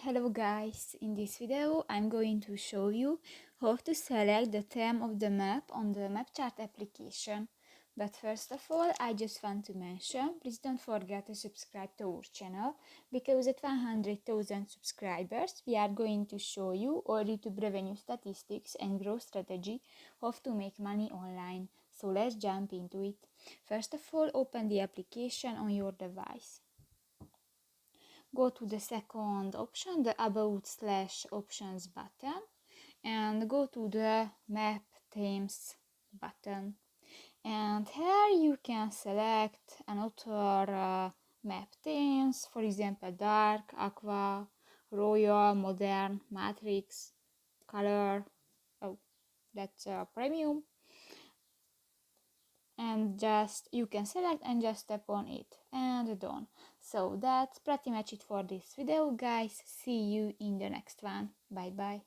Hello guys, in this video I'm going to show you how to select the theme of the map on the MapChart application. But first of all, I just want to mention, please don't forget to subscribe to our channel, because at 100,000 subscribers we are going to show you our YouTube revenue statistics and growth strategy, how to make money online. So let's jump into it. First of all, open the application on your device. Go to the second option, the About/Options button, and go to the Map Themes button. And here you can select another map themes, for example, dark, aqua, royal, modern, matrix, color. Oh, that's premium. And just you can select and just tap on it and done. So that's pretty much it for this video, guys. See you in the next one. Bye bye.